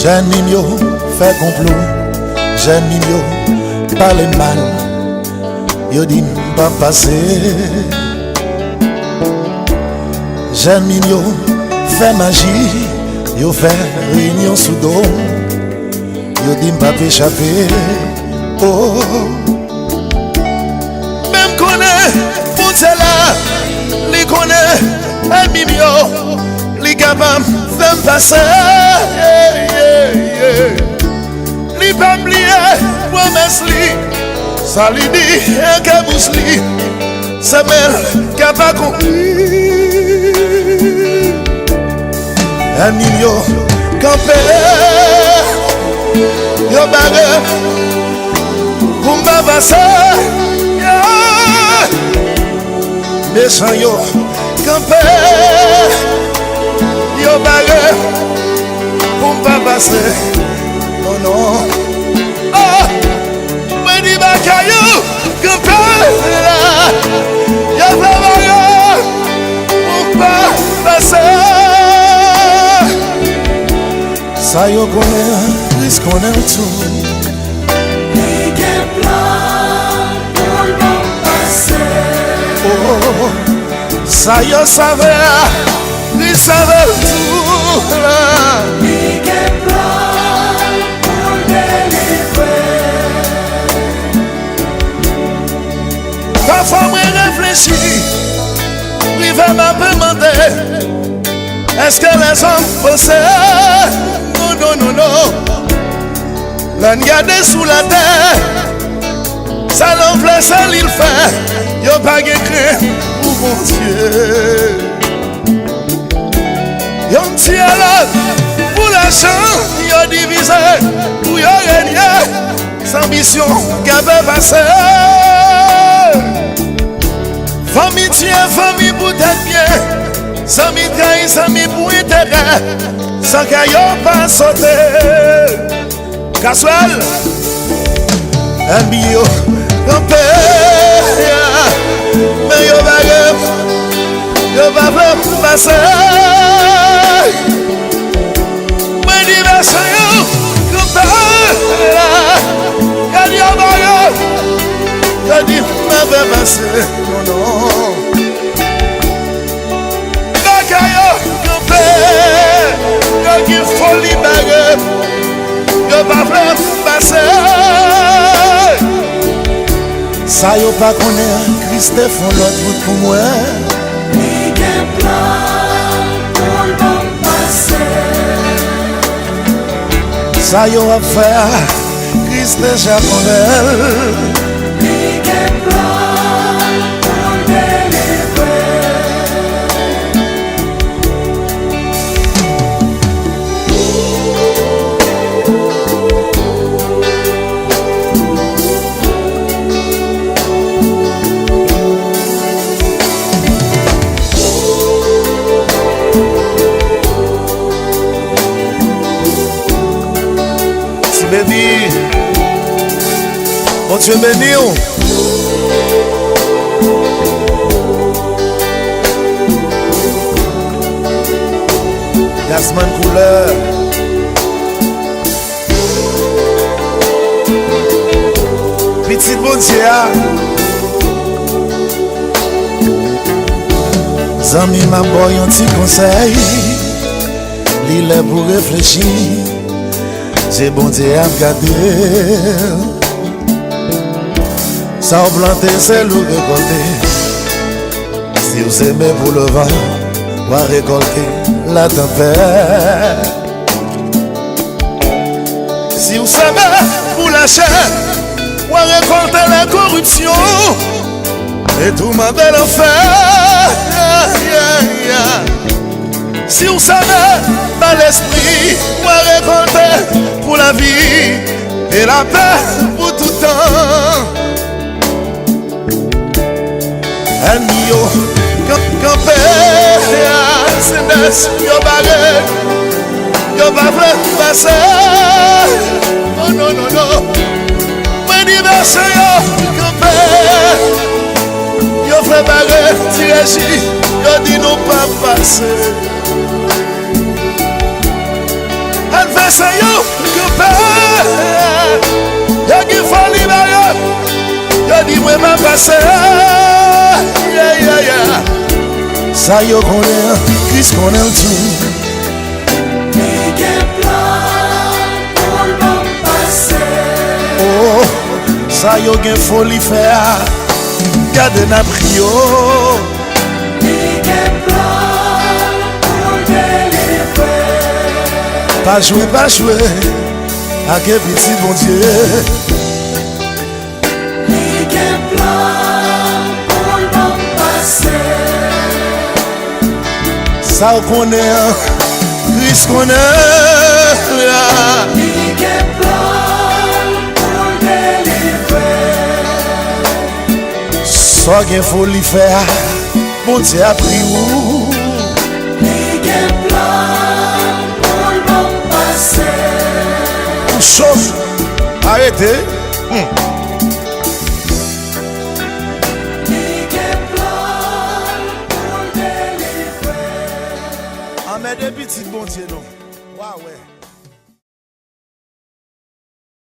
J'aime yo fait complot, j'aime yo parler mal, yo dit pas passer. J'aime yo fait magie, yo fait réunion sous dos, yo dit pas échapper. Oh, même connaît pour cela, les connaît, aime yo, les capable de passer. Li pas oublier promesse li, ça lui dit un cabous li, c'est elle qui a pas compris. Un million campé, yo barre pour m'ba passer. Méchant yo campé, yo barre pour m'ba passer. Non, non. Oh, me dis bakayo, campé là, yo barre pour m'ba passer. Ça yo connaît, risque connaît tout. Li gen plan pour l'on passer. Oh, ça yo savait, il savait tout là. Li gen plan pour délivrer. Parfois moi réfléchis, privé m'a demandé, est-ce que les hommes possèdent? Non, non, non. L'on garde sous la terre, ça l'enfle, ça l'il fait. Y'a pas de crainte pour mon Dieu. Y'a un petit alors pour l'argent, y'a divisé pour y'a régner. Sans mission, qu'elle peut passer. Famille tient, famille pour tête bien. Sans mi trahir, sans mi pour intérêt. Sans qu'il pas sauté. Casual, un bio, campé, mais yo va passer. Mais diversion yo, campé, y'a dit y'a dit va passer. Non, non. Y'a qui folie bague, y'a pas vrai passer. Ça y'a pas connaît, Christ font l'autre route pour moi. Li gen plan pour l'on passer. Ça y'a à faire, Christ japonais. Li gen plan pour délivrer. Béni, mon Dieu béni. Yasman couleur. Petit bon Dieu. Zami m'a boy un petit conseil. L'île est pour réfléchir. C'est bon Dieu à me garder. Ça a planté, c'est l'eau récolté. Si vous aimez pour le vent, on va récolter la tempête. Si vous savez pour la chair, on va récolter la corruption. Et tout ma belle enfer. Si vous savez dans l'esprit, on va récolter pour la vie et la paix pour tout temps. Un yo, campé, c'est des yo barré, yo pas vrai passer. Oh non, non, non. Mais diversion yo, campé, yo fait barré, tirégi, yo dit non pas passer. confesse yo coupé. Yo qui faut libérer. Yo dit moi pas passer. Yeah yeah yeah. Ça yo connaît, Christ connaît tout. Li gen plan pour m'en passer. Oh, ça yo gen folie faire. Gade na prio. Li gen plan pour délivrer. Pas jouer. À quel petit bon Dieu. Li gen plan pour m'en passer. Ça on connaît, Christ connaît. Li gen plan pour délivrer. Ça gen folie faire. Bon Dieu a pris où? Li gen plan pour m'en passer. Chose. Arrêtez. Li gen plan pour délivrer. En met des petits bon Dieu non. Ouais ouais.